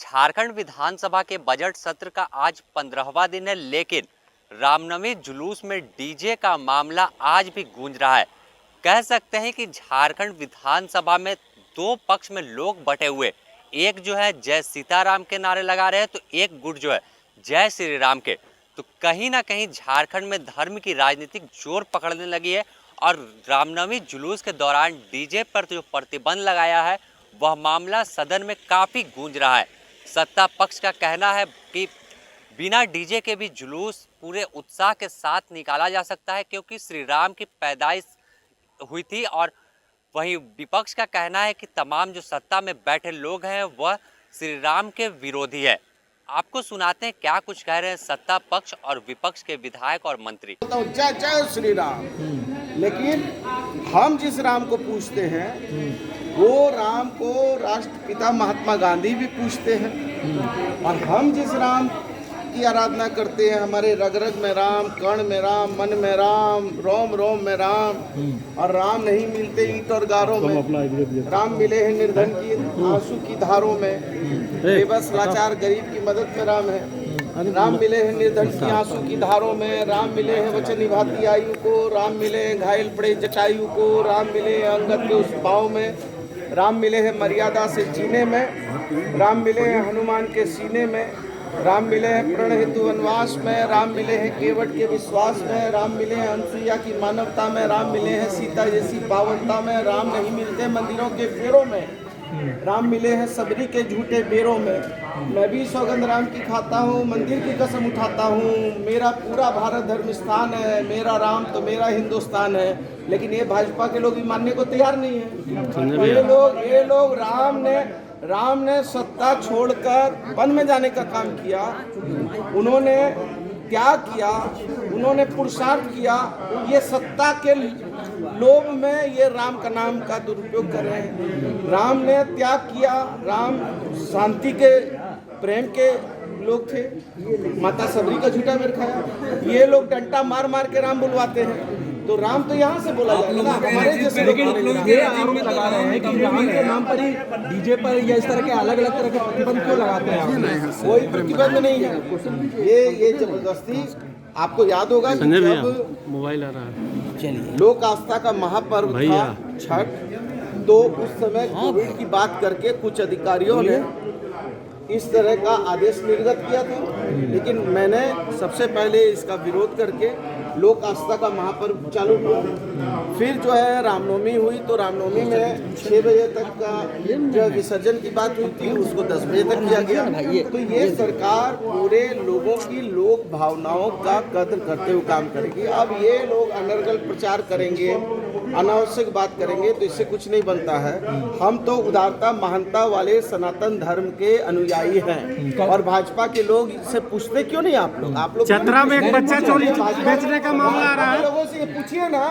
झारखंड विधानसभा के बजट सत्र का आज 15वां दिन है, लेकिन रामनवमी जुलूस में डीजे का मामला आज भी गूंज रहा है। कह सकते हैं कि झारखंड विधानसभा में दो पक्ष में लोग बटे हुए, एक जो है जय सीताराम के नारे लगा रहे हैं तो एक गुट जो है जय श्री राम के। तो कहीं ना कहीं झारखंड में धर्म की राजनीतिक जोर पकड़ने लगी है और रामनवमी जुलूस के दौरान डीजे पर जो प्रतिबंध लगाया है वह मामला सदन में काफी गूंज रहा है। सत्ता पक्ष का कहना है कि बिना डीजे के भी जुलूस पूरे उत्साह के साथ निकाला जा सकता है क्योंकि श्री राम की पैदाइश हुई थी, और वहीं विपक्ष का कहना है कि तमाम जो सत्ता में बैठे लोग हैं वह श्री राम के विरोधी है। आपको सुनाते हैं क्या कुछ कह रहे हैं सत्ता पक्ष और विपक्ष के विधायक और मंत्री। जय जय श्री राम। लेकिन हम जिस राम को पूछते हैं वो राम को राष्ट्रपिता महात्मा गांधी भी पूछते हैं, और हम जिस राम की आराधना करते हैं, हमारे रग रग में राम, कण में राम, मन में राम, रोम रोम में राम, और राम नहीं मिलते ईंट और गारों में, राम मिले हैं निर्धन की आंसू की धारों में, बेबस लाचार गरीब की मदद में राम है। राम मिले हैं निर्धन की आंसू की धारों में, राम मिले हैं वचन निभाती आयु को, राम मिले हैं घायल पड़े जटायु को, राम मिले हैं अंगद के उस पाँव में, राम मिले हैं मर्यादा से जीने में, राम मिले हैं हनुमान के सीने में, राम मिले हैं प्रण हेतु वनवास में, राम मिले हैं केवट के विश्वास में, राम मिले हैं अनसुईया की मानवता में, राम मिले हैं सीता जैसी पावनता में, राम नहीं मिलते मंदिरों के फेरों में, राम मिले हैं सबरी के झूठे बेरों में। मैं भी सौगंध राम की खाता हूँ, मंदिर की कसम उठाता हूँ, मेरा पूरा भारत धर्म स्थान है, मेरा राम तो मेरा हिंदुस्तान है। लेकिन ये भाजपा के लोग भी मानने को तैयार नहीं है। ये लोग राम ने सत्ता छोड़कर वन में जाने का काम किया, उन्होंने त्याग किया, उन्होंने पुरुषार्थ किया, ये सत्ता के लोभ में ये राम का नाम का दुरुपयोग कर रहे हैं। राम ने त्याग किया, राम शांति के प्रेम के लोग थे, माता सबरी का झूठा बेर खाया। ये लोग डंडा मार मार के राम बुलवाते हैं, तो राम तो यहाँ से बोला जाएगा ना, हमारे जैसे लोग ये आरोप लगा रहे हैं कि राम के नाम पर ही डीजे पर या इस तरह के अलग अलग तरह के प्रतिबंध क्यों लगाते हैं? कोई प्रतिबंध नहीं है, ये जबरदस्ती। आपको याद होगा कि जब मोबाइल आ रहा है, चलिए, लोक आस्था का महापर्व था छठ, तो उस समय कोविड की बात करके कुछ अधिकारियों ने इस तरह का आदेश निर्गत किया था, लेकिन मैंने सबसे पहले इसका विरोध करके लोक आस्था का महापर्व चालू हुआ। फिर जो है रामनवमी हुई, तो रामनवमी में 6 बजे तक का जो विसर्जन की बात हुई थी उसको 10 बजे तक किया गया। तो ये सरकार पूरे लोगों की लोक भावनाओं का कद्र करते हुए काम करेगी। अब ये लोग अनर्गल प्रचार करेंगे, अनावश्यक बात करेंगे, तो इससे कुछ नहीं बनता है। हम तो उदारता महानता वाले सनातन धर्म के अनुयायी हैं, और भाजपा के लोग इससे पूछते क्यों नहीं? आप लोग चतरा में एक बच्चा चोरी बेचने का मामला आ रहा है, लोगों से ये पूछिए ना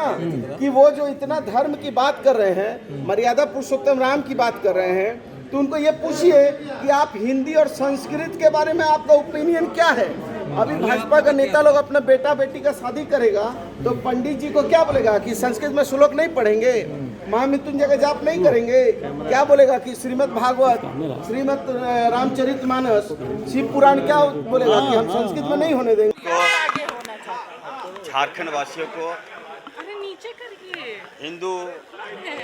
कि वो जो इतना धर्म की बात कर रहे हैं, मर्यादा पुरुषोत्तम राम की बात कर रहे हैं, तो उनको ये पूछिए कि आप हिंदी और संस्कृत के बारे में आपका ओपिनियन क्या है। अभी भाजपा का नेता लोग अपना बेटा बेटी का शादी करेगा तो पंडित जी को क्या बोलेगा कि संस्कृत में श्लोक नहीं पढ़ेंगे, महामृत्युंजय का जाप नहीं करेंगे, क्या बोलेगा कि श्रीमद् भागवत, श्रीमद् रामचरितमानस, शिव पुराण क्या बोलेगा कि हम संस्कृत में नहीं होने देंगे। झारखंड वासियों को हिंदू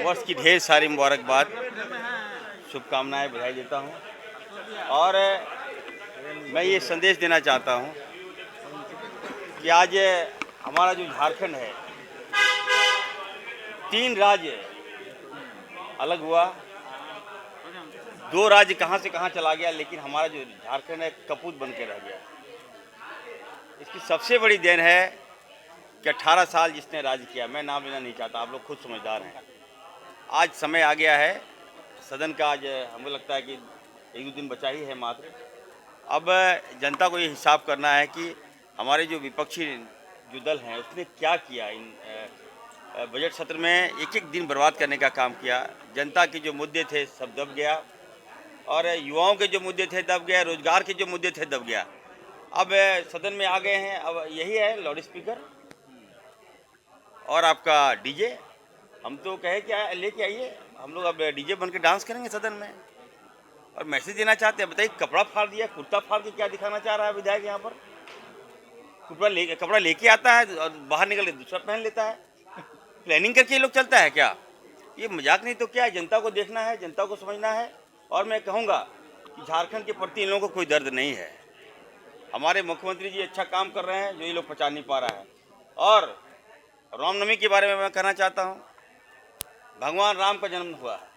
वर्ष की ढेर सारी मुबारकबाद, शुभकामनाएं, बधाई देता हूं। और मैं ये संदेश देना चाहता हूं कि आज हमारा जो झारखंड है, 3 राज्य अलग हुआ, 2 राज्य कहां से कहां चला गया, लेकिन हमारा जो झारखंड है कपूत बन के रह गया। इसकी सबसे बड़ी देन है कि 18 साल जिसने राज किया, मैं नाम लेना नहीं चाहता, आप लोग खुद समझदार हैं। आज समय आ गया है सदन का, आज हमको लगता है कि 1-2 दिन बचा ही है मात्र। अब जनता को ये हिसाब करना है कि हमारे जो विपक्षी जो दल हैं उसने क्या किया। इन बजट सत्र में एक दिन बर्बाद करने का काम किया। जनता के जो मुद्दे थे सब दब गया, और युवाओं के जो मुद्दे थे दब गया, रोजगार के जो मुद्दे थे दब गया। अब सदन में आ गए हैं, अब यही है लाउड स्पीकर और आपका डीजे। हम तो कहे क्या लेके आइए, हम लोग अब डीजे बन के डांस करेंगे सदन में। और मैसेज देना चाहते हैं। बताइए, कपड़ा फाड़ दिया, कुर्ता फाड़ के क्या दिखाना चाह रहा है विधायक यहाँ पर? कपड़ा लेके आता है और बाहर निकल के दूसरा पहन लेता है। प्लानिंग करके ये लोग चलता है क्या? ये मजाक नहीं तो क्या है? जनता को देखना है, जनता को समझना है। और मैं कहूँगा कि झारखंड के प्रति इन लोगों को कोई दर्द नहीं है। हमारे मुख्यमंत्री जी अच्छा काम कर रहे हैं जो ये लोग पचा नहीं पा रहा है। और रामनवमी के बारे में मैं कहना चाहता हूँ, भगवान राम का जन्म हुआ है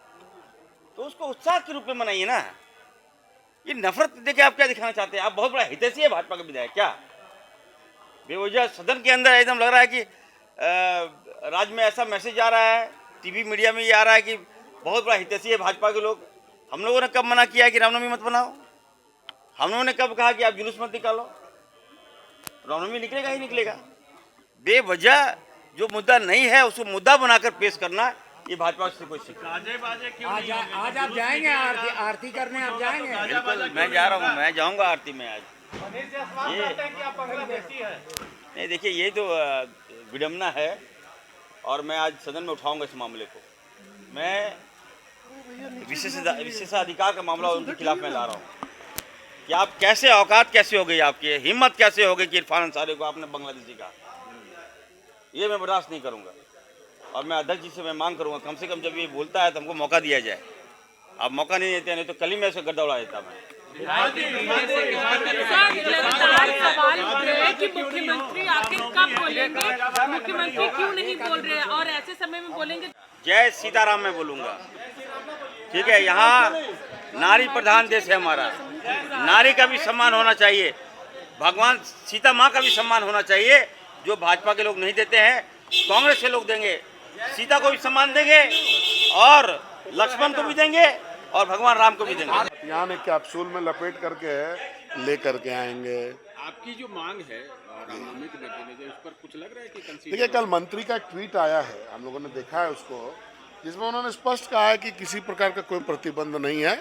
तो उसको उत्साह के रूप में मनाइए ना। ये नफरत देके आप क्या दिखाना चाहते हैं? आप बहुत बड़ा हितैषी है भाजपा के विधायक क्या? बेवजह सदन के अंदर एकदम लग रहा है कि राज्य में ऐसा मैसेज आ रहा है, टीवी मीडिया में ये आ रहा है कि बहुत बड़ा हितैषी है भाजपा के लोग। हम लोगों ने कब मना किया है कि रामनवमी मत बनाओ? हम लोगों ने कब कहा कि आप जुलूस मत निकालो? रामनवमी निकलेगा ही निकलेगा। बेवजह जो मुद्दा नहीं है उसको मुद्दा बनाकर पेश करना, ये भाजपा से कोई सीख। आज आप जाएंगे आरती करने? आप जाएंगे? बिल्कुल, मैं जा रहा हूँ, मैं जाऊँगा आरती में आज। ये नहीं, देखिए, ये तो विडम्बना है और मैं आज सदन में उठाऊंगा इस मामले को। मैं विशेषाधिकार का मामला उनके खिलाफ मैं ला रहा हूँ कि आप कैसे, औकात कैसे हो गई आपकी, हिम्मत कैसे हो गई कि इरफान अंसारी को आपने बांग्लादेशी कहा? ये मैं बर्दाश्त नहीं करूँगा। और मैं अध्यक्ष जी से मैं मांग करूँगा, कम से कम जब ये बोलता है तो हमको मौका दिया जाए। आप मौका नहीं देते, नहीं तो कल ही मैं उसे गड्ढा उड़ा देता मैं। सवाल है कि मुख्यमंत्री आखिर कब बोलेंगे? मुख्यमंत्री क्यों नहीं बोल रहे हैं और ऐसे समय में बोलेंगे? जय सीताराम मैं बोलूँगा, ठीक है। यहाँ नारी प्रधान देश है हमारा, नारी का भी सम्मान होना चाहिए, भगवान सीता माँ का भी सम्मान होना चाहिए, जो भाजपा के लोग नहीं देते हैं, कांग्रेस के लोग देंगे। सीता को भी सम्मान देंगे और लक्ष्मण को भी देंगे और भगवान राम को भी देंगे। यहाँ में कैप्सूल में लपेट करके ले करके आएंगे। आपकी जो मांग है रामनवमी को लेकर, उस पर कुछ लग रहा है कि देखिए, कल मंत्री का एक ट्वीट आया है, हम लोगों ने देखा है उसको, जिसमें उन्होंने स्पष्ट कहा है कि किसी प्रकार का कोई प्रतिबंध नहीं है,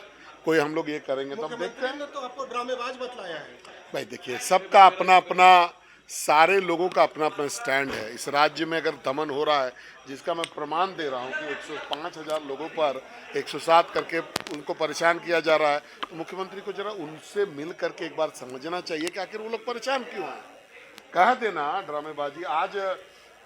कोई हम लोग ये करेंगे तो हम देखते हैं। तो आपको ड्रामेबाज बतलाया है भाई देखिए, सबका अपना अपना, सारे लोगों का अपना अपना स्टैंड है। इस राज्य में अगर दमन हो रहा है, जिसका मैं प्रमाण दे रहा हूँ कि 105,000 लोगों पर 107 करके उनको परेशान किया जा रहा है, तो मुख्यमंत्री को जरा उनसे मिल करके एक बार समझना चाहिए कि आखिर वो लोग परेशान क्यों हैं। कह देना ड्रामेबाजी। आज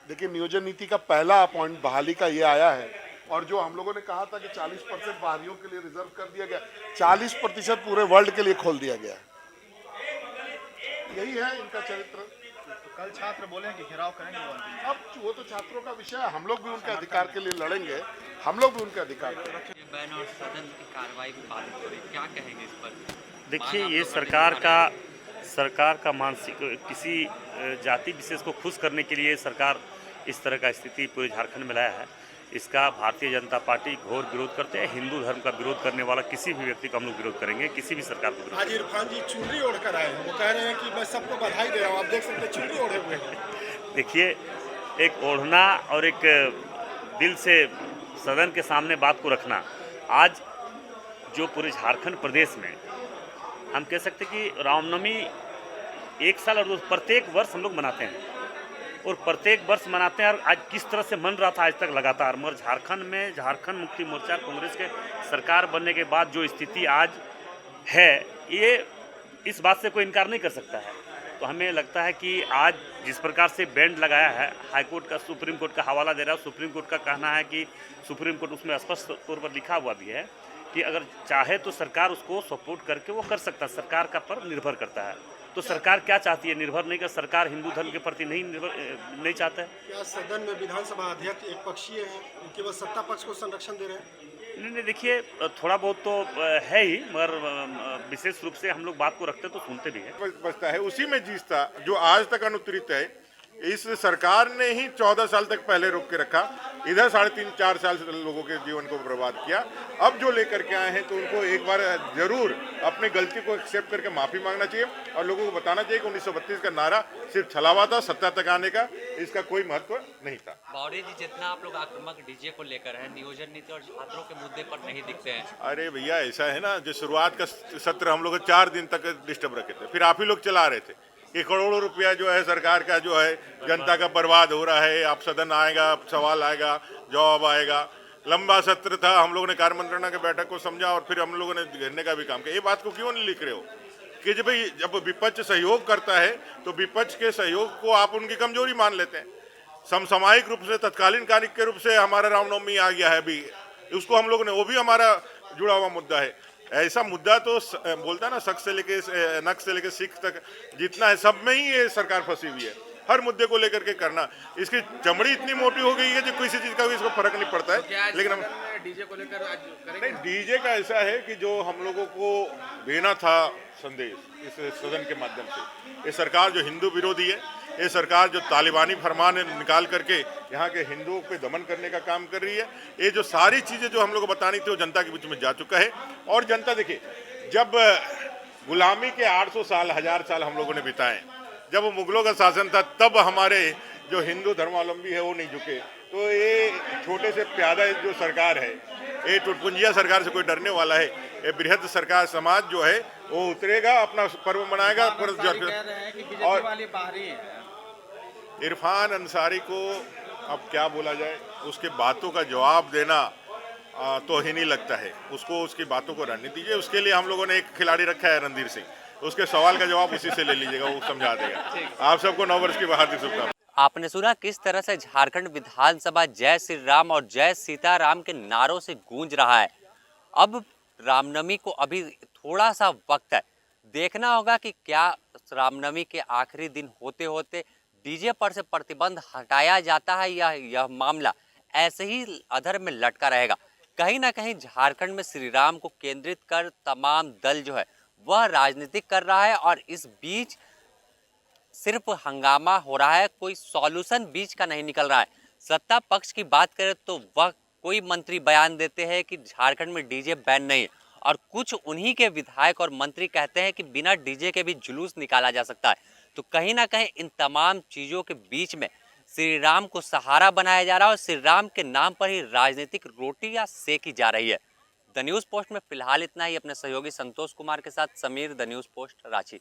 देखिए, नियोजन नीति का पहला पॉइंट बहाली का ये आया है, और जो हम लोगों ने कहा था कि 40% बाहरियों के लिए रिजर्व कर दिया गया, 40% पूरे वर्ल्ड के लिए खोल दिया गया। यही है इनका चरित्र। कल छात्र बोले कि घेराव करेंगे। अब वो तो छात्रों का विषय है, हम लोग भी उनके अधिकार के लिए लड़ेंगे, हम लोग भी उनके अधिकार के लिए। बैन और सदन की कार्रवाई बाधित हो रही, क्या कहेंगे इस पर? देखिए, ये सरकार का मानसिक, किसी जाति विशेष को खुश करने के लिए सरकार इस तरह का स्थिति पूरे झारखंड में लाया है। इसका भारतीय जनता पार्टी घोर विरोध करते हैं। हिंदू धर्म का विरोध करने वाला किसी भी व्यक्ति को हम लोग विरोध करेंगे, किसी भी सरकार को विरोध। आज इरफान जी चुनरी ओढ़कर आए हैं, वो कह रहे हैं कि मैं सबको बधाई दे रहा हूँ। आप देख सकते हैं चुनरी ओढ़े हुए हैं। देखिए, एक ओढ़ना और एक दिल से सदन के सामने बात को रखना, आज जो पूरे झारखंड प्रदेश में हम कह सकते कि रामनवमी एक साल और प्रत्येक वर्ष हम लोग मनाते हैं, और प्रत्येक वर्ष मनाते हैं। और आज किस तरह से मन रहा था आज तक लगातार, मगर झारखंड में झारखंड मुक्ति मोर्चा कांग्रेस के सरकार बनने के बाद जो स्थिति आज है, ये इस बात से कोई इनकार नहीं कर सकता है। तो हमें लगता है कि आज जिस प्रकार से बैंड लगाया है, हाईकोर्ट का, सुप्रीम कोर्ट का हवाला दे रहा है। सुप्रीम कोर्ट का कहना है कि सुप्रीम कोर्ट उसमें स्पष्ट तौर पर लिखा हुआ भी है कि अगर चाहे तो सरकार उसको सपोर्ट करके वो कर सकता है, सरकार का पर निर्भर करता है। तो सरकार क्या चाहती है? निर्भर नहीं कर, सरकार हिंदू धर्म के प्रति नहीं चाहता है। क्या सदन में विधानसभा अध्यक्ष एक पक्षीय है, केवल सत्ता पक्ष को संरक्षण दे रहे हैं? नहीं, देखिए, थोड़ा बहुत तो है ही, मगर विशेष रूप से हम लोग बात को रखते तो सुनते भी हैं। बचता है उसी में जीता जो आज तक अनुत्तरित है। इस सरकार ने ही 14 साल तक पहले रोक के रखा, इधर 3.5-4 साल से लोगों के जीवन को बर्बाद किया। अब जो लेकर के आए हैं तो उनको एक बार जरूर अपनी गलती को एक्सेप्ट करके माफी मांगना चाहिए और लोगों को बताना चाहिए कि 1932 का नारा सिर्फ छलावा था, सत्ता तक आने का इसका कोई महत्व नहीं था। बावड़ी जी, जितना आप लोग आक्रामक डीजे को लेकर है, नियोजन नीति और छात्रों के मुद्दे पर नहीं दिखते हैं। अरे भैया, ऐसा है ना, जो शुरुआत का सत्र हम लोग 4 दिन तक डिस्टर्ब रखे थे, फिर आप ही लोग चला रहे थे कि करोड़ों रुपया जो है सरकार का जो है जनता का बर्बाद हो रहा है। आप सदन आएगा, सवाल आएगा, जवाब आएगा, लंबा सत्र था, हम लोगों ने कार्य मंत्रणा के बैठक को समझा और फिर हम लोगों ने घेरने का भी काम किया। ये बात को क्यों नहीं लिख रहे हो कि जब विपक्ष सहयोग करता है तो विपक्ष के सहयोग को आप उनकी कमजोरी मान लेते हैं। समसामयिक रूप से तत्कालीन कार्य के रूप से हमारा रामनवमी आ गया है अभी, उसको हम लोगों ने, वो भी हमारा जुड़ा हुआ मुद्दा है। ऐसा मुद्दा तो बोलता है ना, शक से लेके नक से लेके सिख तक जितना है सब में ही ये सरकार फंसी हुई है। हर मुद्दे को लेकर के करना, इसकी चमड़ी इतनी मोटी हो गई है जो किसी चीज का भी इसको फर्क नहीं पड़ता है। लेकिन हम डीजे को लेकर आज नहीं, डीजे का ऐसा है कि जो हम लोगों को देना था संदेश इस सदन के माध्यम से, ये सरकार जो हिंदू विरोधी है, ये सरकार जो तालिबानी फरमान निकाल करके यहाँ के हिंदुओं पे दमन करने का काम कर रही है, ये जो सारी चीज़ें जो हम लोग को बतानी थी वो जनता के बीच में जा चुका है। और जनता देखिए, जब गुलामी के 800 साल 1000 साल हम लोगों ने बिताए, जब मुगलों का शासन था, तब हमारे जो हिंदू धर्मावलंबी है वो नहीं झुके। तो ये छोटे से प्यादा जो सरकार है, ये टुटपुंजिया सरकार से कोई डरने वाला है? ये बृहद सरकार समाज जो है वो उतरेगा, अपना पर्व मनाएगा। और इरफान अंसारी को अब क्या बोला जाए, उसके बातों का जवाब देना तो ही नहीं लगता है। उसको उसकी बातों को रहने दीजिए। उसके लिए हम लोगों ने एक खिलाड़ी रखा है रणधीर सिंह, उसके सवाल का जवाब उसी से ले लीजिएगा, वो समझा देगा। आप सबको नव वर्ष की हार्दिक शुभकामनाएं। आपने सुना किस तरह से झारखंड विधानसभा जय श्री राम और जय सीताराम के नारों से गूंज रहा है। अब रामनवमी को अभी थोड़ा सा वक्त है, देखना होगा कि क्या रामनवमी के आखिरी दिन होते होते डीजे पर से प्रतिबंध हटाया जाता है या यह मामला ऐसे ही अधर में लटका रहेगा। कहीं ना कहीं झारखंड में श्री राम को केंद्रित कर तमाम दल जो है वह राजनीतिक कर रहा है और इस बीच सिर्फ हंगामा हो रहा है, कोई सॉल्यूशन बीच का नहीं निकल रहा है। सत्ता पक्ष की बात करें तो वह कोई मंत्री बयान देते हैं कि झारखंड में डीजे बैन नहीं है, और कुछ उन्हीं के विधायक और मंत्री कहते हैं कि बिना डीजे के भी जुलूस निकाला जा सकता है। तो कहीं ना कहीं इन तमाम चीज़ों के बीच में श्री राम को सहारा बनाया जा रहा है और श्री राम के नाम पर ही राजनीतिक रोटियां सेकी जा रही है। द न्यूज़ पोस्ट में फिलहाल इतना ही। अपने सहयोगी संतोष कुमार के साथ Sameer, the news post, Ranchi.